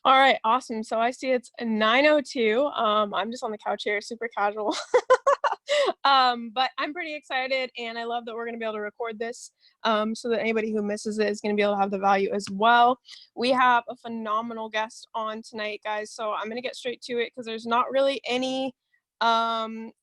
All right, awesome. So I see it's 9:02. I'm just on the couch here, super casual. But I'm pretty excited, and I love that we're gonna be able to record this, so that anybody who misses it is gonna be able to have the value as well. We have a phenomenal guest on tonight, guys. So I'm gonna get straight to it because there's not really any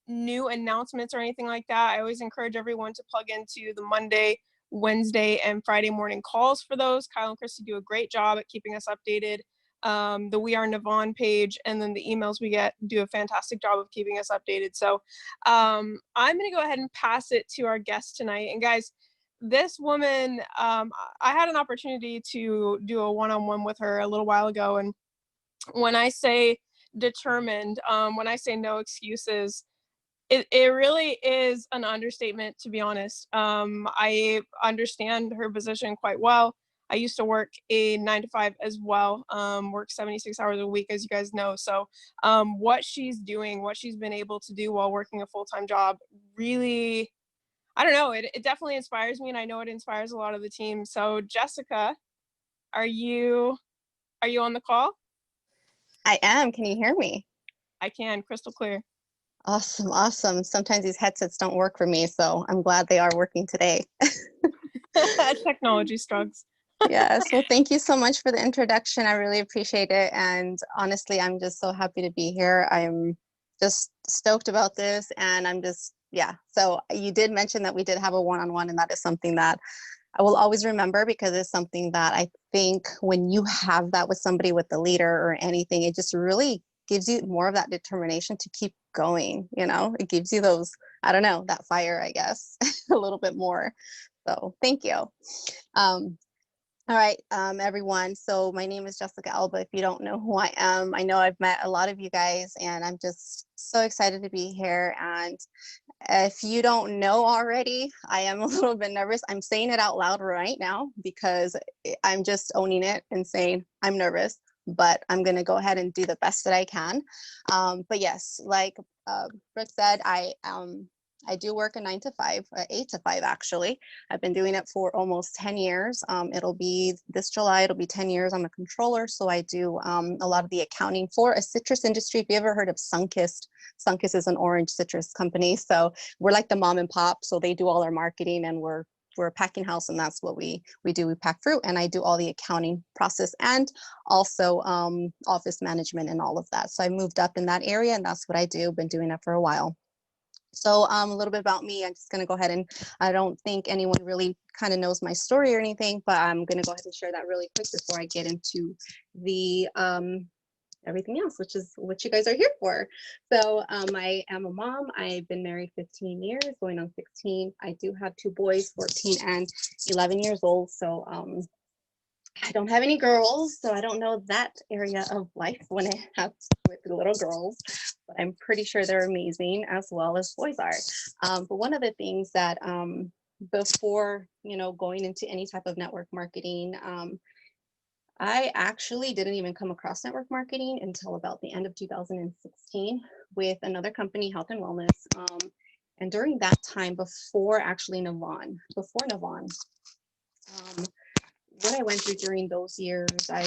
new announcements or anything like that. I always encourage everyone to plug into the Monday, Wednesday, and Friday morning calls for those. Kyle and Christy do a great job at keeping us updated. The We Are Navon page and then the emails we get do a fantastic job of keeping us updated. So I'm going to go ahead and pass it to our guest tonight. And guys, this woman, I had an opportunity to do a one-on-one with her a little while ago. And when I say determined, when I say no excuses, it really is an understatement, to be honest. I understand her position quite well. I used to work a 9 to 5 as well, work 76 hours a week, as you guys know. So what she's doing, what she's been able to do while working a full-time job, really, I don't know, it definitely inspires me, and I know it inspires a lot of the team. So Jessica, are you are you on the call? I am. Can you hear me? I can, crystal clear. Awesome, awesome. Sometimes these headsets don't work for me, so I'm glad they are working today. Technology struggles. Yes, well, thank you so much for the introduction. I really appreciate it. And honestly, I'm just so happy to be here. I'm just stoked about this. And I'm just, yeah. So you did mention that we did have a one-on-one, and that is something that I will always remember because it's something that I think when you have that with somebody, with the leader or anything, it just really gives you more of that determination to keep going. It gives you those, I don't know, that fire, I guess, a little bit more. So thank you. Um, all right, everyone. So my name is Jessica Alba. If you don't know who I am, I know I've met a lot of you guys, and I'm just so excited to be here. And if you don't know already, I am a little bit nervous. I'm saying it out loud right now because I'm just owning it and saying I'm nervous, but I'm going to go ahead and do the best that I can. But yes, like Brooke said, I do work a 9 to 5, 8 to 5 actually. I've been doing it for almost 10 years. It'll be this July, it'll be 10 years. I'm a controller, so I do a lot of the accounting for a citrus industry. If you ever heard of Sunkist, Sunkist is an orange citrus company. So we're like the mom and pop. So they do all our marketing, and we're a packing house, and that's what we do. We pack fruit, and I do all the accounting process and also office management and all of that. So I moved up in that area, and that's what I do. Been doing it for a while. So a little bit about me. I'm just going to go ahead and I don't think anyone really kind of knows my story or anything, but I'm going to go ahead and share that really quick before I get into the everything else, which is what you guys are here for. So I am a mom. I've been married 15 years, going on 16. I do have 2 boys, 14 and 11 years old. So I don't have any girls, so I don't know that area of life when it has with the little girls, but I'm pretty sure they're amazing as well as boys are. But one of the things that before, going into any type of network marketing, I actually didn't even come across network marketing until about the end of 2016 with another company, Health and Wellness. And during that time, before Navon, what I went through during those years, I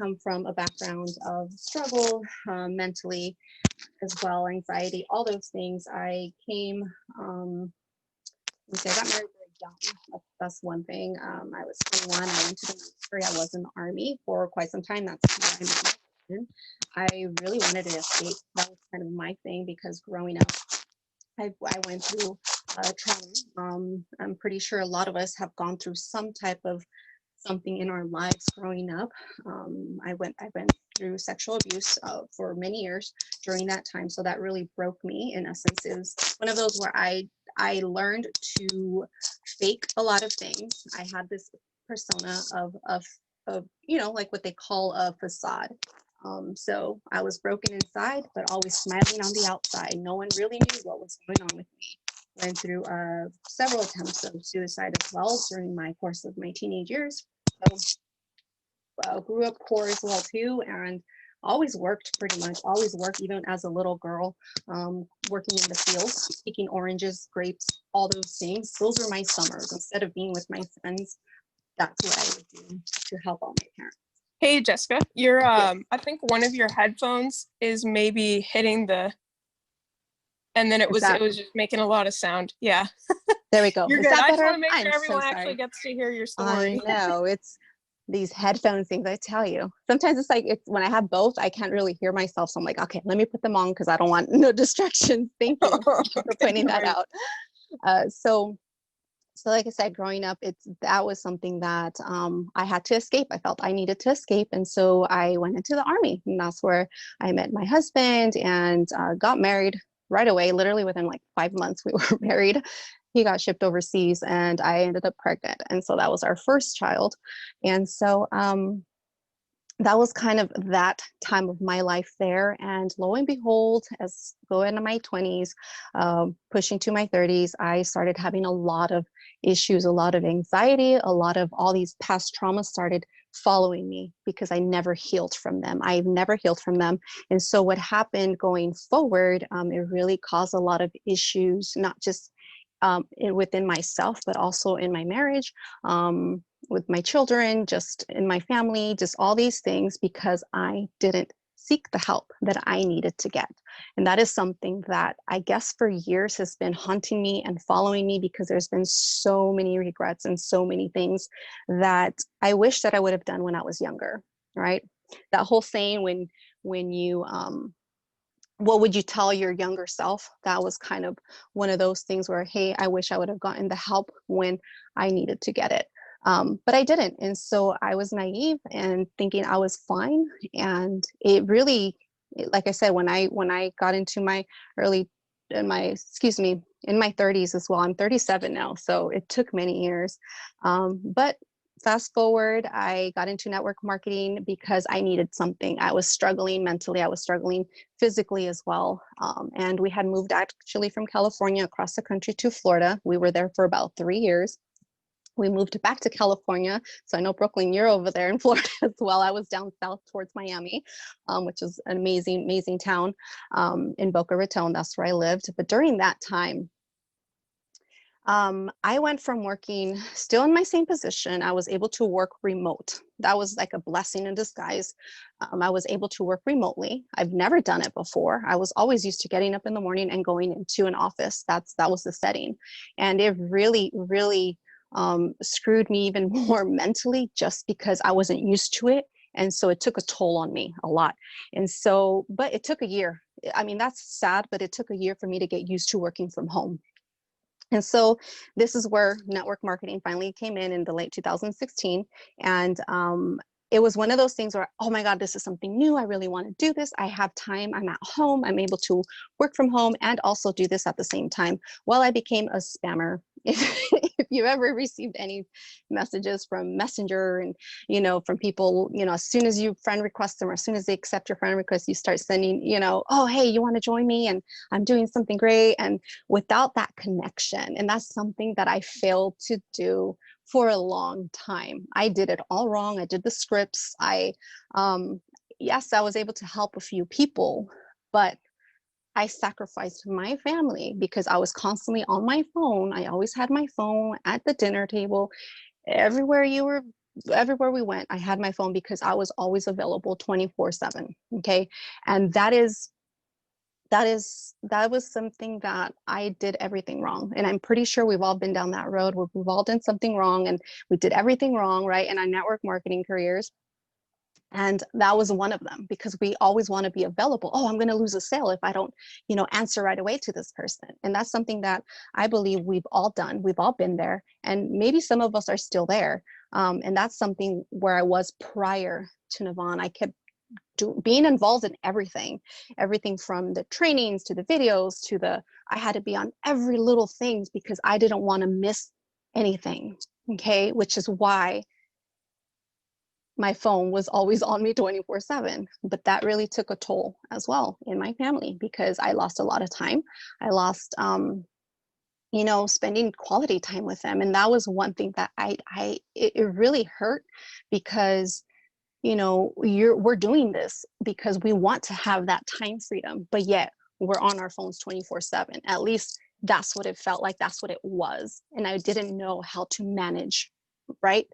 come from a background of struggle mentally as well, anxiety, all those things. I came, I got married very young. That's one thing. I was 21. I went to the military. I was in the Army for quite some time. That's where I met my husband. I really wanted to escape. That was kind of my thing because growing up, I went through trauma. I'm pretty sure a lot of us have gone through some type of something in our lives growing up. I went through sexual abuse for many years during that time, so that really broke me. In essence, it was one of those where I learned to fake a lot of things. I had this persona of like what they call a facade. So I was broken inside, but always smiling on the outside. No one really knew what was going on with me. Went through several attempts of suicide as well during my course of my teenage years. So grew up poor as well too, and always worked, pretty much always worked, even as a little girl, working in the fields, picking oranges, grapes, all those things. Those were my summers. Instead of being with my friends, that's what I would do to help out my parents. Hey Jessica, your I think one of your headphones is maybe hitting the and then it Is was that, it was just making a lot of sound. Yeah. there we go. You're Is good. that I just want better? to make sure I'm so everyone actually sorry. gets to hear your I story. know it's these headphone things. I tell you, sometimes it's like it's when I have both, I can't really hear myself. So I'm like, okay, let me put them on because I don't want no distractions. Thank you for Okay, pointing no that worries. out. So like I said, growing up, that was something that I had to escape. I felt I needed to escape, and so I went into the army, and that's where I met my husband and got married right away. Literally within like 5 months, we were married. He got shipped overseas, and I ended up pregnant, and so that was our first child. And so that was kind of that time of my life there. And lo and behold, as going into my 20s, pushing to my 30s, I started having a lot of issues, a lot of anxiety, a lot of all these past traumas started following me because I never healed from them. I've never healed from them. And so what happened going forward, it really caused a lot of issues, not just within myself, but also in my marriage. With my children, just in my family, just all these things because I didn't seek the help that I needed to get. And that is something that I guess for years has been haunting me and following me because there's been so many regrets and so many things that I wish that I would have done when I was younger, right? That whole saying when you what would you tell your younger self? That was kind of one of those things where, hey, I wish I would have gotten the help when I needed to get it. But I didn't. And so I was naive and thinking I was fine. And it really, like I said, when I got into my early, excuse me, in my 30s as well, I'm 37 now. So it took many years. But fast forward, I got into network marketing because I needed something. I was struggling mentally. I was struggling physically as well. And we had moved actually from California across the country to Florida. We were there for about 3 years. We moved back to California. So I know Brooklyn, you're over there in Florida as well. I was down south towards Miami, which is an amazing, amazing town in Boca Raton. That's where I lived. But during that time, I went from working still in my same position. I was able to work remote. That was like a blessing in disguise. I was able to work remotely. I've never done it before. I was always used to getting up in the morning and going into an office. That was the setting, and it really, really screwed me even more mentally, just because I wasn't used to it, and so it took a toll on me a lot. And so, but it took a year. I mean, that's sad, but it took a year for me to get used to working from home. And so this is where network marketing finally came in the late 2016. And it was one of those things where, oh my God, this is something new. I really want to do this. I have time. I'm at home. I'm able to work from home and also do this at the same time. Well, I became a spammer. If you ever received any messages from Messenger and, from people, as soon as you friend request them or as soon as they accept your friend request, you start sending, oh, hey, you want to join me? And I'm doing something great. And without that connection. And that's something that I failed to do for a long time. I did it all wrong. I did the scripts. Yes, I was able to help a few people, but I sacrificed my family because I was constantly on my phone. I always had my phone at the dinner table. Everywhere you were, everywhere we went, I had my phone because I was always available 24/7. Okay. And that was something that I did everything wrong. And I'm pretty sure we've all been down that road where we've all done something wrong and we did everything wrong, right? In our network marketing careers. And that was one of them because we always want to be available. Oh, I'm going to lose a sale if I don't, answer right away to this person. And that's something that I believe we've all done. We've all been there. And maybe some of us are still there. And that's something where I was prior to Navon. I kept being involved in everything from the trainings to the videos to I had to be on every little thing because I didn't want to miss anything. Okay. Which is why my phone was always on me 24/7. But that really took a toll as well in my family because I lost a lot of time. I lost, spending quality time with them. And that was one thing that it really hurt because we're doing this because we want to have that time freedom, but yet we're on our phones 24/7. At least that's what it felt like. That's what it was. And I didn't know how to manage, right?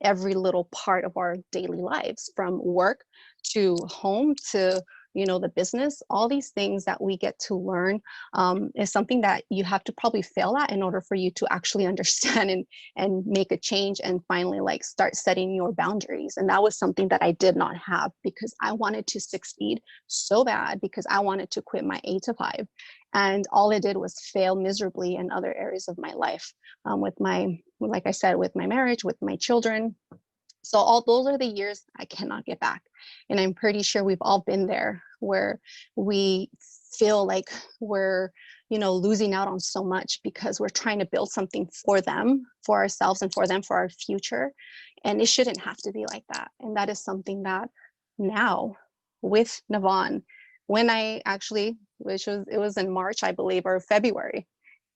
every little part of our daily lives, from work to home to, the business. All these things that we get to learn is something that you have to probably fail at in order for you to actually understand and make a change and finally like start setting your boundaries. And that was something that I did not have because I wanted to succeed so bad, because I wanted to quit my 8 to 5. And all it did was fail miserably in other areas of my life, with my, like I said, with my marriage, with my children. So all those are the years I cannot get back. And I'm pretty sure we've all been there, where we feel like we're, losing out on so much because we're trying to build something for them, for ourselves, and for them, for our future. And it shouldn't have to be like that. And that is something that now with Navon, when I actually, it was in March, I believe, or February.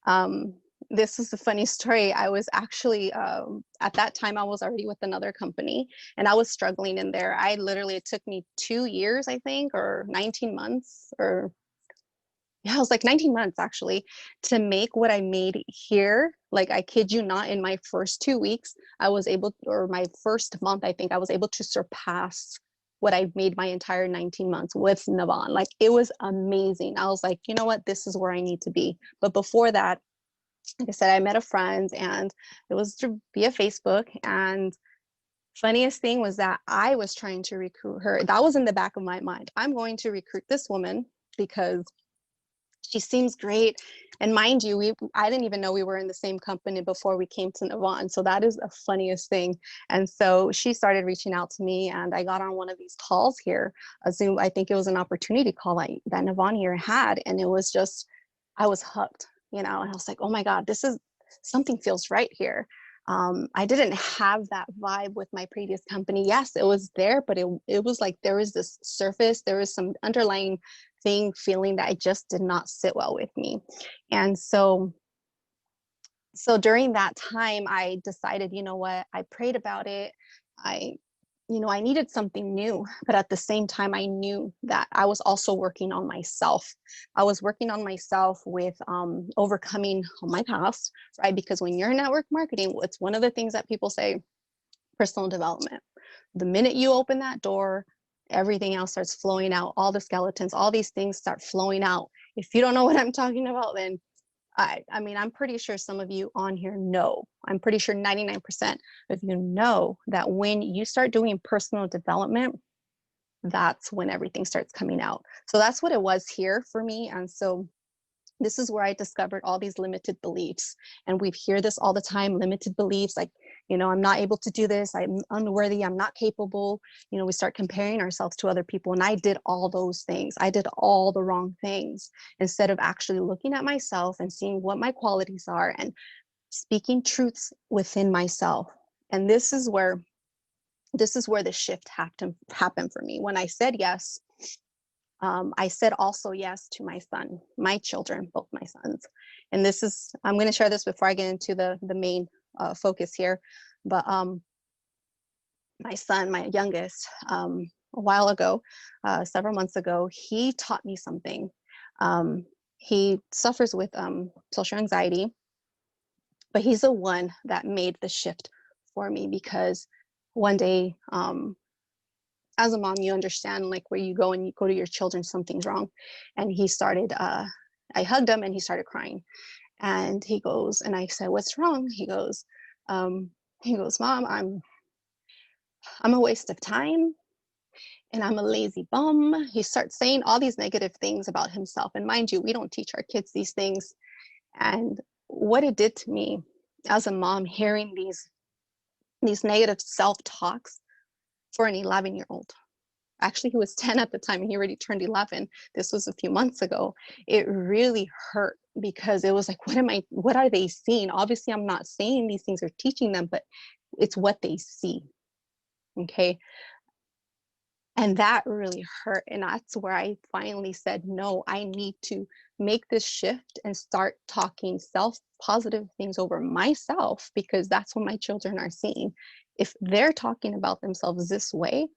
Um, this is a funny story. I was actually, at that time, I was already with another company and I was struggling in there. It took me 2 years, I think, or 19 months, or yeah, it was like 19 months actually, to make what I made here. Like, I kid you not, in my first 2 weeks, or my first month, I think I was able to surpass what I made my entire 19 months with Navan. Like, it was amazing. I was like, you know what, this is where I need to be. But before that, like I said, I met a friend and it was via Facebook. And funniest thing was that I was trying to recruit her. That was in the back of my mind. I'm going to recruit this woman because she seems great. And mind you, I didn't even know we were in the same company before we came to Navan. So that is the funniest thing. And so she started reaching out to me and I got on one of these calls here, a Zoom. I think it was an opportunity call that Navan here had. And it was just, I was hooked, and I was like, oh my God, this is, something feels right here. I didn't have that vibe with my previous company. Yes, it was there, but it was like there was this surface, there was some underlying feeling that it just did not sit well with me. And so during that time, I decided, you know what, I prayed about it. I I needed something new, but at the same time, I knew that I was also working on myself. I was working on myself with overcoming my past, right? Because when you're in network marketing, it's one of the things that people say, personal development. The minute you open that door, everything else starts flowing out. All the skeletons, all these things start flowing out. If you don't know what I'm talking about, then I mean, I'm pretty sure some of you on here know. I'm pretty sure 99% of you know that when you start doing personal development, that's when everything starts coming out. So that's what it was here for me. And so this is where I discovered all these limited beliefs. And we hear this all the time, limited beliefs, like, I'm not able to do this, I'm unworthy, I'm not capable. We start comparing ourselves to other people. And I did all those things. I did all the wrong things instead of actually looking at myself and seeing what my qualities are and speaking truths within myself. And this is where the shift happened for me. When I said yes, I said also yes to my son, my children, both my sons. And I'm going to share this before I get into the main focus here. But my son, my youngest, a while ago, several months ago, he taught me something. He suffers with social anxiety, but he's the one that made the shift for me, because one day, as a mom, you understand, like, where you go and you go to your children, something's wrong. And he started, I hugged him and he started crying. And he goes, and I said, what's wrong? Mom, I'm a waste of time and I'm a lazy bum. He starts saying all these negative things about himself. And mind you, we don't teach our kids these things. And what it did to me as a mom, hearing these negative self-talks for an 11-year-old. Actually, he was 10 at the time and he already turned 11. This was a few months ago. It really hurt, because it was like, what are they seeing? Obviously, I'm not saying these things or teaching them, but it's what they see. Okay. And that really hurt. And that's where I finally said, no, I need to make this shift and start talking positive things over myself, because that's what my children are seeing. If they're talking about themselves this way,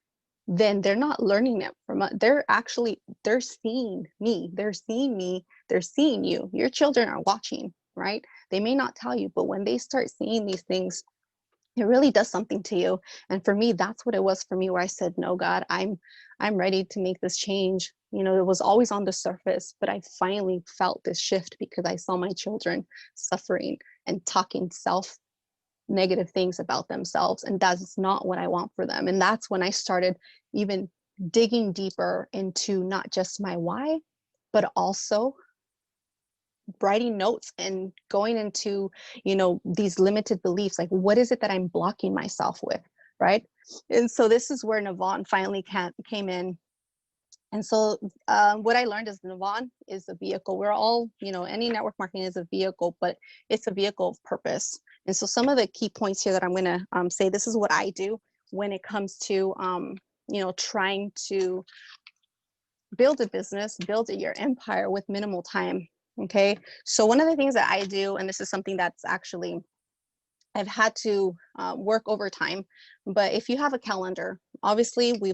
then they're not learning it from us. They're seeing me. They're seeing me. They're seeing you. Your children are watching, right? They may not tell you, but when they start seeing these things it really does something to you. And for me, that's what it was for me, where I said, no, God, I'm ready to make this change. You know, it was always on the surface, but I finally felt this shift because I saw my children suffering and talking self negative things about themselves. And that's not what I want for them. And that's when I started even digging deeper into not just my why, but also writing notes and going into, you know, these limited beliefs. Like, what is it that I'm blocking myself with? Right. And so this is where Navon finally came in. And so what I learned is Navon is a vehicle. We're all, you know, any network marketing is a vehicle, but it's a vehicle of purpose. And so some of the key points here that I'm going to say, this is what I do when it comes to, you know, trying to build a business, build your empire with minimal time. Okay. So one of the things that I do, and this is something that's actually I've had to work overtime. But if you have a calendar, obviously we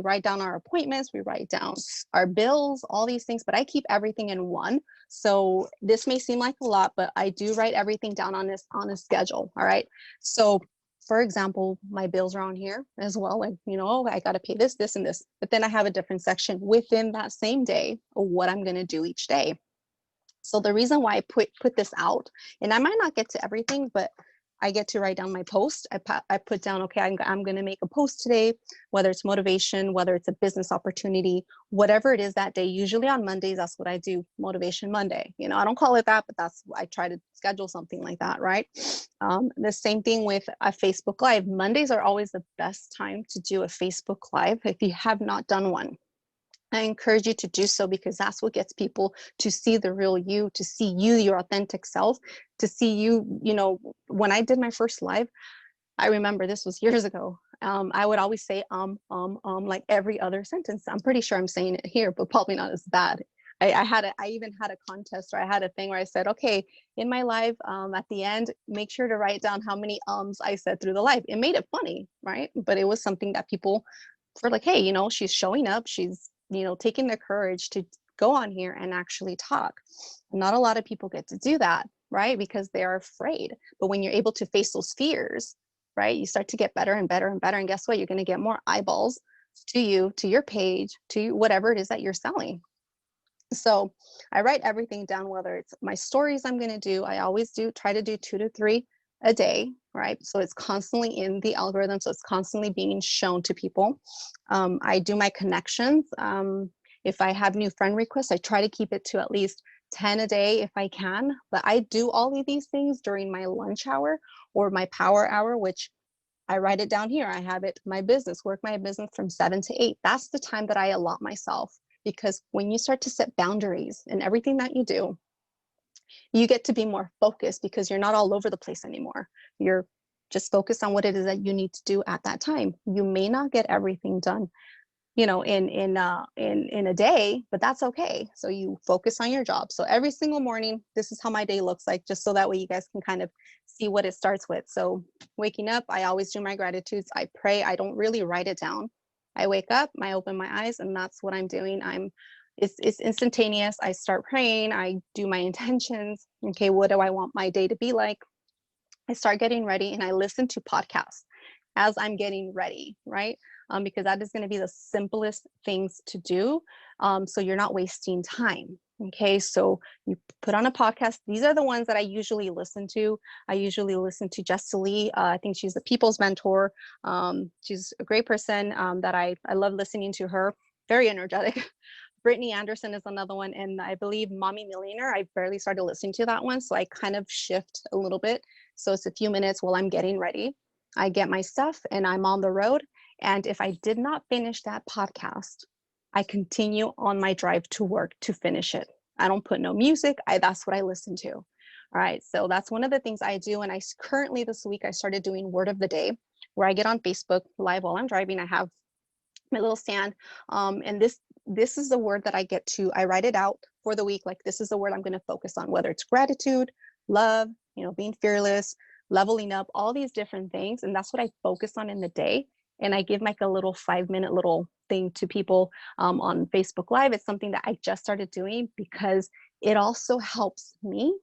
write down our appointments, we write down our bills, all these things, but I keep everything in one. So this may seem like a lot, but I do write everything down on a schedule. All right. So for example, my bills are on here as well. Like, you know, I got to pay this, this, and this. But then I have a different section within that same day of what I'm going to do each day. So the reason why I put this out, and I might not get to everything, but I get to write down my post. I put down, okay, I'm going to make a post today, whether it's motivation, whether it's a business opportunity, whatever it is that day. Usually on Mondays, that's what I do, Motivation Monday. You know, I don't call it that, but I try to schedule something like that, right? The same thing with a Facebook Live. Mondays are always the best time to do a Facebook Live if you have not done one. I encourage you to do so because that's what gets people to see the real you, to see you, your authentic self, to see you. You know, when I did my first live, I remember this was years ago. I would always say, like every other sentence. I'm pretty sure I'm saying it here, but probably not as bad. I even had a contest, or I had a thing where I said, okay, in my live, at the end, make sure to write down how many I said through the live. It made it funny, right? But it was something that people were like, hey, you know, she's showing up, she's, you know, taking the courage to go on here and actually talk. Not a lot of people get to do that, right? Because they're afraid. But when you're able to face those fears, right, you start to get better and better and better. And guess what? You're going to get more eyeballs to you, to your page, to whatever it is that you're selling. So I write everything down, whether it's my stories I'm going to do. I always try to do 2 to 3 a day, right? So it's constantly in the algorithm. So it's constantly being shown to people. I do my connections. If I have new friend requests, I try to keep it to at least 10 a day if I can. But I do all of these things during my lunch hour or my power hour, which I write it down here. I have it, my business, work my business from 7 to 8. That's the time that I allot myself. Because when you start to set boundaries in everything that you do, you get to be more focused because you're not all over the place anymore. You're just focused on what it is that you need to do at that time. You may not get everything done, you know, in a day, but that's okay. So you focus on your job. So every single morning, this is how my day looks like, just so that way you guys can kind of see what it starts with. So waking up, I always do my gratitudes. I pray. I don't really write it down. I wake up, I open my eyes, and that's what I'm doing. It's instantaneous. I start praying. I do my intentions. Okay, what do I want my day to be like? I start getting ready, and I listen to podcasts as I'm getting ready, right? Because that is going to be the simplest things to do. So you're not wasting time. Okay, so you put on a podcast. These are the ones that I usually listen to. I usually listen to Jess Lee. I think she's the people's mentor. She's a great person that I love listening to her. Very energetic. Brittany Anderson is another one. And I believe Mommy Millionaire, I barely started listening to that one. So I kind of shift a little bit. So it's a few minutes while I'm getting ready. I get my stuff and I'm on the road. And if I did not finish that podcast, I continue on my drive to work to finish it. I don't put no music. That's what I listen to. All right. So that's one of the things I do. And I currently this week, I started doing word of the day where I get on Facebook live while I'm driving. I have my little stand. And this is the word that I write it out for the week. Like, this is the word I'm going to focus on, whether it's gratitude, love, you know, being fearless, leveling up, all these different things. And that's what I focus on in the day. And I give like a little 5-minute little thing to people on Facebook Live. It's something that I just started doing because it also helps me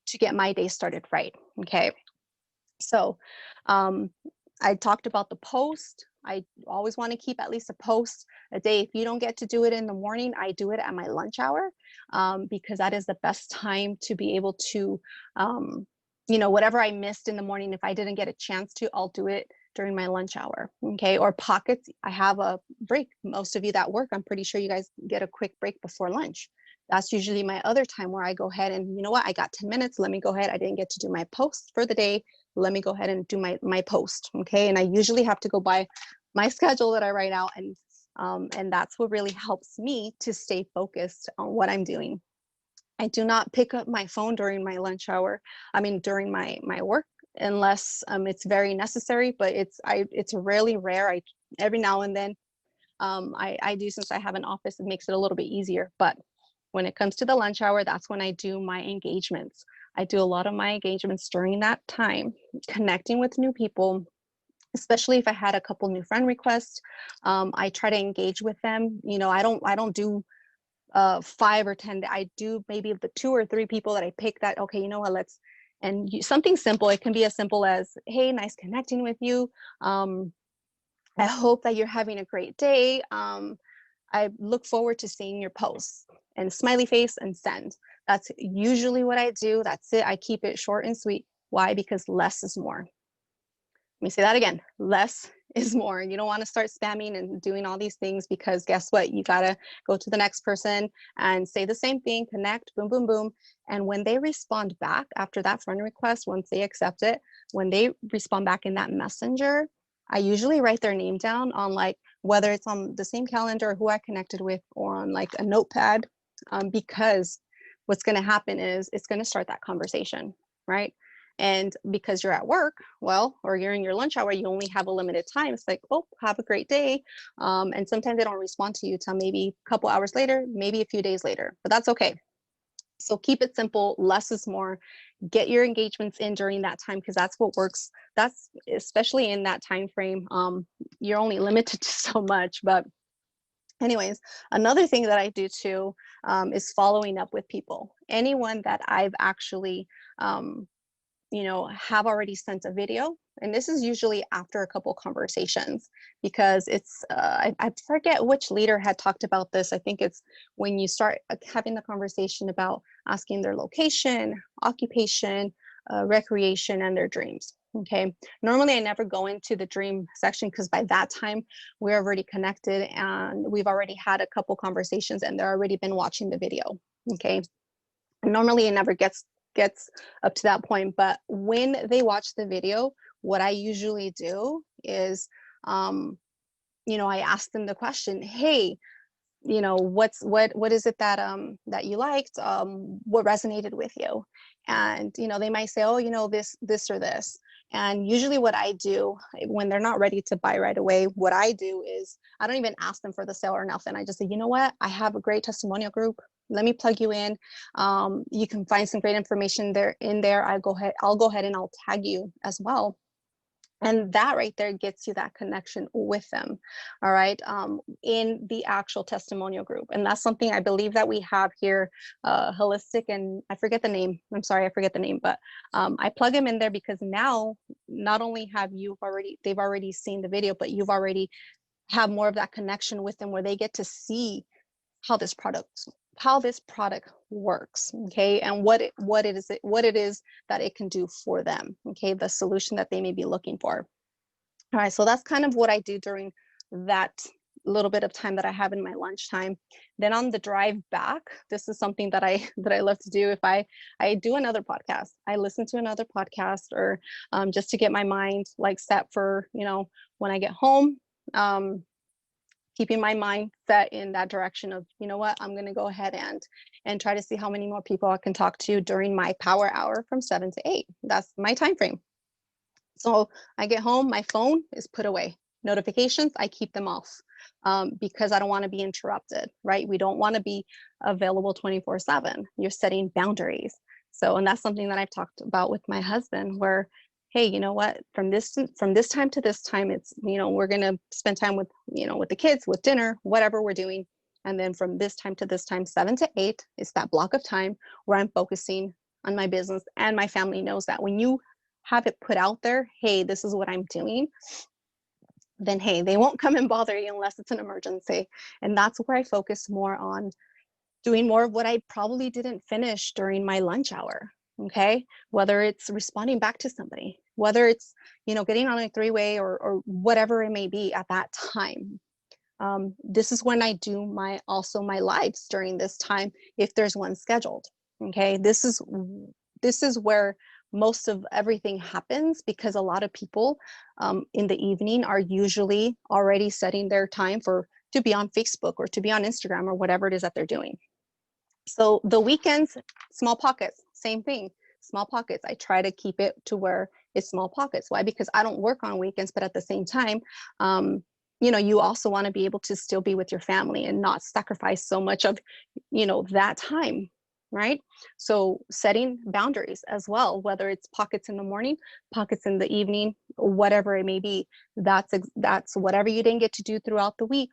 to get my day started right. Okay. So um, I talked about the post. I always want to keep at least a post a day. If you don't get to do it in the morning, I do it at my lunch hour, because that is the best time to be able to, whatever I missed in the morning, if I didn't get a chance to, I'll do it during my lunch hour. Okay. Or pockets. I have a break. Most of you that work, I'm pretty sure you guys get a quick break before lunch. That's usually my other time where I go ahead and, you know what, I got 10 minutes. Let me go ahead. I didn't get to do my post for the day. Let me go ahead and do my post. Okay. And I usually have to go by my schedule that I write out. And that's what really helps me to stay focused on what I'm doing. I do not pick up my phone during my lunch hour. I mean, during my work, unless it's very necessary, but it's really rare. I every now and then I do, since I have an office, it makes it a little bit easier. But when it comes to the lunch hour, that's when I do my engagements. I do a lot of my engagements during that time, connecting with new people, especially if I had a couple new friend requests. I try to engage with them. I don't do 5 or 10. I do maybe the 2 or 3 people that I pick that, okay, you know what, something simple. It can be as simple as, hey, nice connecting with you. I hope that you're having a great day. I look forward to seeing your posts, and smiley face and send. That's usually what I do. That's it. I keep it short and sweet. Why? Because less is more. Let me say that again. Less is more. You don't want to start spamming and doing all these things, because guess what? You got to go to the next person and say the same thing, connect, boom, boom, boom. And when they respond back after that friend request, once they accept it, when they respond back in that messenger, I usually write their name down on, like, whether it's on the same calendar or who I connected with, or on like a notepad, because what's going to happen is it's going to start that conversation, right? And because you're at work, well, or you're in your lunch hour, you only have a limited time. It's like, oh, have a great day. And sometimes they don't respond to you till maybe a couple hours later, maybe a few days later, but that's okay. So keep it simple. Less is more. Get your engagements in during that time, because that's what works. That's especially in that time frame. You're only limited to so much. But anyways, another thing that I do too, is following up with people. Anyone that I've actually have already sent a video. And this is usually after a couple conversations, because I forget which leader had talked about this. I think it's when you start having the conversation about asking their location, occupation, recreation, and their dreams. Okay. Normally, I never go into the dream section, because by that time we're already connected and we've already had a couple conversations and they're already been watching the video. Okay. Normally, it never gets up to that point, but when they watch the video, what I usually do is, I ask them the question, hey, what is it that you liked, what resonated with you? And they might say, oh, this or this. And usually what I do when they're not ready to buy right away, what I do is I don't even ask them for the sale or nothing. I just say, you know what, I have a great testimonial group, let me plug you in. You can find some great information there. I'll go ahead and I'll tag you as well. And that right there gets you that connection with them. All right. In the actual testimonial group. And that's something I believe that we have here, Holistic, and I forget the name. I'm sorry, I forget the name, but I plug them in there because now not only they've already seen the video, but you've already have more of that connection with them where they get to see how this product works, okay, and what it is that it can do for them, okay, the solution that they may be looking for. All right, so that's kind of what I do during that little bit of time that I have in my lunchtime. Then on the drive back, this is something that I love to do. If I do another podcast, I listen to another podcast, or just to get my mind like set for when I get home. Keeping my mind set in that direction of, you know what, I'm going to go ahead and try to see how many more people I can talk to during my power hour from 7 to 8. That's my time frame. So I get home, my phone is put away. Notifications, I keep them off, because I don't want to be interrupted, right? We don't want to be available 24/7. You're setting boundaries. So, and that's something that I've talked about with my husband, where hey, you know what, from this time to this time, it's, we're going to spend time with, with the kids, with dinner, whatever we're doing. And then from this time to this time, 7 to 8, is that block of time where I'm focusing on my business, and my family knows that. When you have it put out there, hey, this is what I'm doing, then hey, they won't come and bother you unless it's an emergency. And that's where I focus more on doing more of what I probably didn't finish during my lunch hour. Okay. Whether it's responding back to somebody, whether it's, getting on a three-way or whatever it may be at that time. This is when I do my lives during this time, if there's one scheduled. Okay. This is where most of everything happens, because a lot of people in the evening are usually already setting their time to be on Facebook or to be on Instagram or whatever it is that they're doing. So the weekends, small pockets, same thing, small pockets. I try to keep it to where it's small pockets. Why? Because I don't work on weekends, but at the same time, you also want to be able to still be with your family and not sacrifice so much of, that time, right? So setting boundaries as well, whether it's pockets in the morning, pockets in the evening, whatever it may be, that's whatever you didn't get to do throughout the week.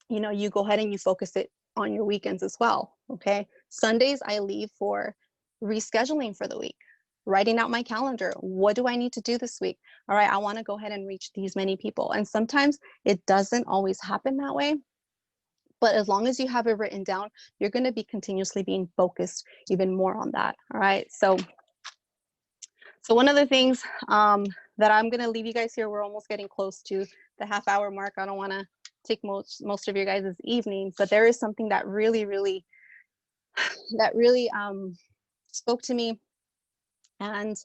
You go ahead and you focus it on your weekends as well. Okay. Sundays, I leave for rescheduling for the week, writing out my calendar. What do I need to do this week? All right, I want to go ahead and reach these many people. And sometimes it doesn't always happen that way. But as long as you have it written down, you're going to be continuously being focused even more on that. All right. So one of the things that I'm going to leave you guys here, we're almost getting close to the half-hour mark. I don't want to take most of your guys' evening, but there is something that really spoke to me. And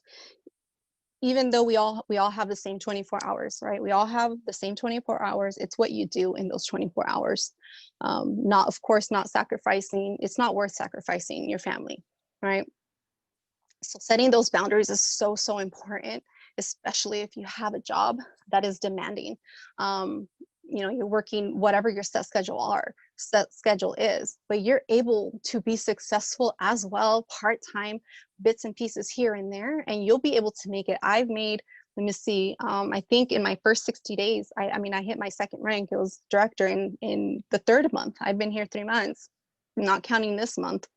even though we all have the same 24 hours, right? We all have the same 24 hours. It's what you do in those 24 hours. Not, of course, not sacrificing. It's not worth sacrificing your family, right? So setting those boundaries is so important, especially if you have a job that is demanding. You're working whatever your set schedule is, but you're able to be successful as well, part-time, bits and pieces here and there, and you'll be able to make it. I've made, let me see, I think in my first 60 days, I hit my second rank. It was director in the third month. I've been here 3 months, not counting this month,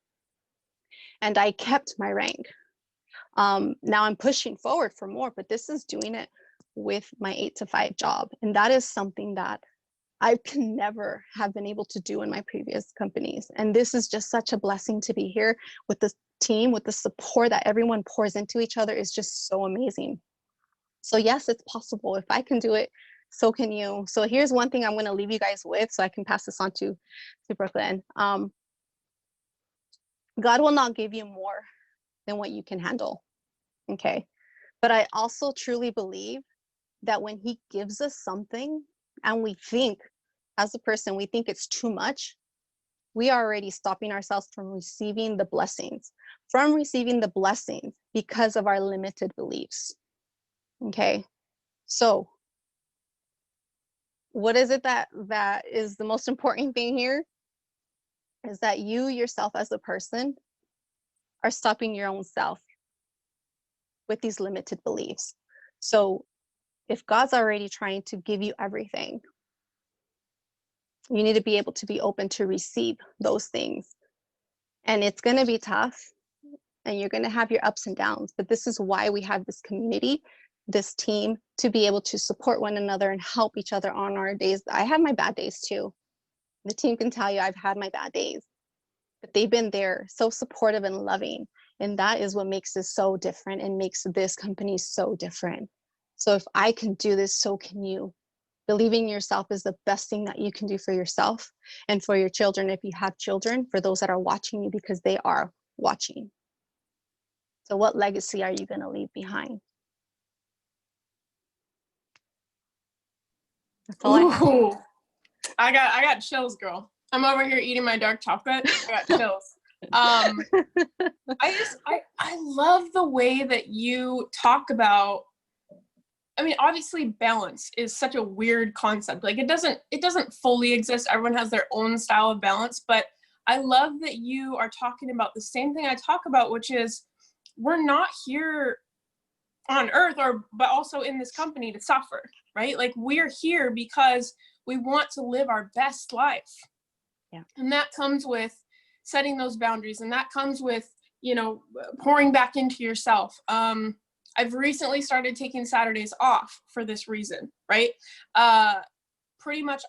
and I kept my rank. Now I'm pushing forward for more, but this is doing it with my 8-to-5 job. And that is something that I can never have been able to do in my previous companies. And this is just such a blessing to be here with the team, with the support that everyone pours into each other is just so amazing. So yes, it's possible. If I can do it, so can you. So here's one thing I'm going to leave you guys with, so I can pass this on to Brooklyn. God will not give you more than what you can handle. Okay. But I also truly believe that when he gives us something and we think, as a person, we think it's too much, we are already stopping ourselves from receiving the blessings, because of our limited beliefs. Okay. So what is it that is the most important thing here? Is that you yourself as a person are stopping your own self with these limited beliefs. So if God's already trying to give you everything, you need to be able to be open to receive those things. And it's going to be tough, and you're going to have your ups and downs, but this is why we have this community, this team, to be able to support one another and help each other on our days. I have my bad days too. The team can tell you I've had my bad days, but they've been there, so supportive and loving. And that is what makes this so different and makes this company so different. So if I can do this, so can you. Believing in yourself is the best thing that you can do for yourself and for your children, if you have children, for those that are watching you, because they are watching. So what legacy are you going to leave behind? That's all I have. Ooh, I got chills, girl. I'm over here eating my dark chocolate. I got chills. I love the way that you talk about, I mean, obviously balance is such a weird concept. Like it doesn't fully exist. Everyone has their own style of balance, but I love that you are talking about the same thing I talk about, which is we're not here on earth but also in this company to suffer, right? Like we're here because we want to live our best life. Yeah. And that comes with setting those boundaries, and that comes with, pouring back into yourself. I've recently started taking Saturdays off for this reason, right? Pretty much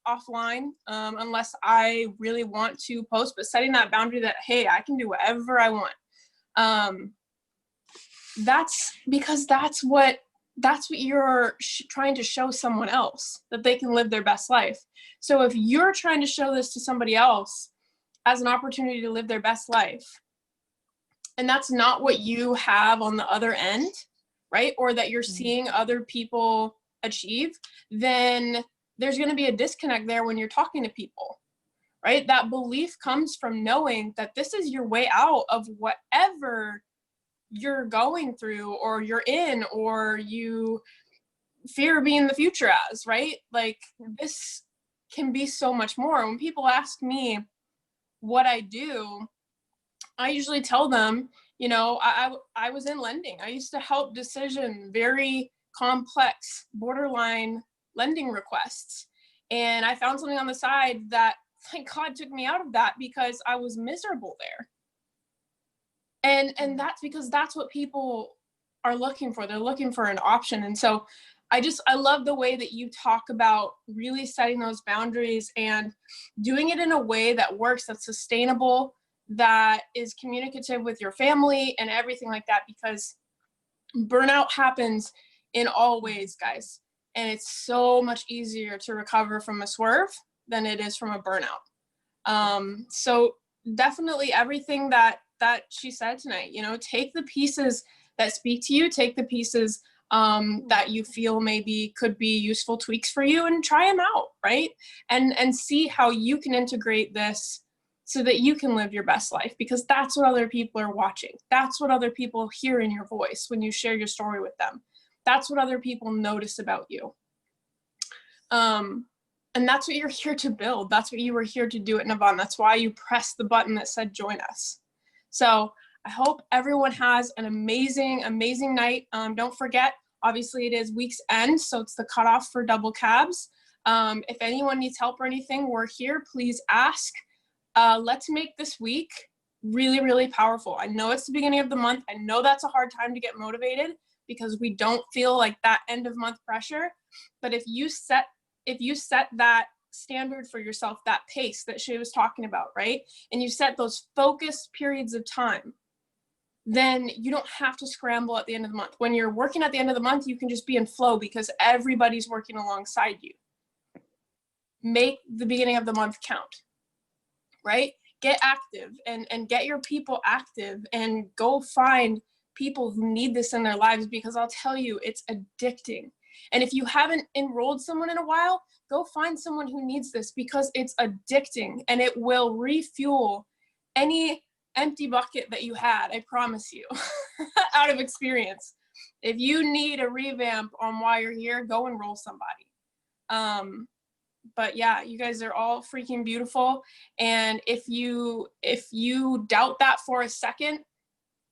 offline, unless I really want to post, but setting that boundary that, hey, I can do whatever I want. That's because that's what you're trying to show someone else, that they can live their best life. So if you're trying to show this to somebody else as an opportunity to live their best life, and that's not what you have on the other end, right? Or that you're seeing other people achieve, then there's going to be a disconnect there when you're talking to people, right? That belief comes from knowing that this is your way out of whatever you're going through, or you're in, or you fear being the future as, right? Like, this can be so much more. When people ask me what I do, I usually tell them, you know, I was in lending. I used to help decision very complex, borderline lending requests. And I found something on the side that, thank God, took me out of that, because I was miserable there. And that's because that's what people are looking for. They're looking for an option. And so I love the way that you talk about really setting those boundaries and doing it in a way that works, that's sustainable, that is communicative with your family and everything like that, because burnout happens in all ways, guys. And it's so much easier to recover from a swerve than it is from a burnout. So definitely everything that she said tonight, you know, take the pieces that speak to you, take the pieces that you feel maybe could be useful tweaks for you, and try them out, right? And see how you can integrate this so that you can live your best life, because that's what other people are watching. That's what other people hear in your voice when you share your story with them. That's what other people notice about you. And that's what you're here to build. That's what you were here to do at Navan. That's why you pressed the button that said join us. So I hope everyone has an amazing, amazing night. Don't forget, obviously it is week's end, so it's the cutoff for double cabs. If anyone needs help or anything, we're here. Please ask. Let's make this week really, really powerful. I know it's the beginning of the month. I know that's a hard time to get motivated because we don't feel like that end of month pressure. But if you set that standard for yourself, that pace that she was talking about, right? And you set those focused periods of time, then you don't have to scramble at the end of the month. When you're working at the end of the month, you can just be in flow because everybody's working alongside you. Make the beginning of the month count, right? Get active and get your people active, and go find people who need this in their lives, because I'll tell you, it's addicting. And if you haven't enrolled someone in a while, go find someone who needs this, because it's addicting and it will refuel any empty bucket that you had, I promise you, out of experience. If you need a revamp on why you're here, go enroll somebody. But yeah, you guys are all freaking beautiful. And if you doubt that for a second,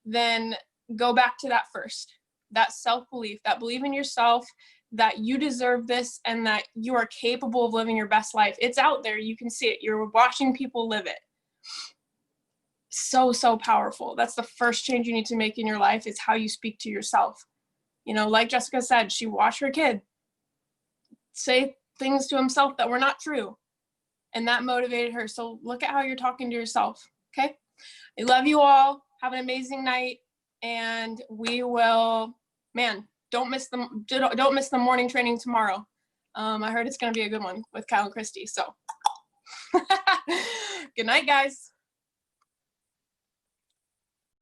then go back to that first. That self-belief, that believe in yourself, that you deserve this, and that you are capable of living your best life. It's out there. You can see it. You're watching people live it. So, so powerful. That's the first change you need to make in your life, is how you speak to yourself. You know, like Jessica said, she watched her kid say things to himself that were not true, and that motivated her. So look at how you're talking to yourself. Okay. I love you all. Have an amazing night. And we will, man, don't miss the morning training tomorrow. I heard it's going to be a good one with Kyle and Christy. So good night, guys.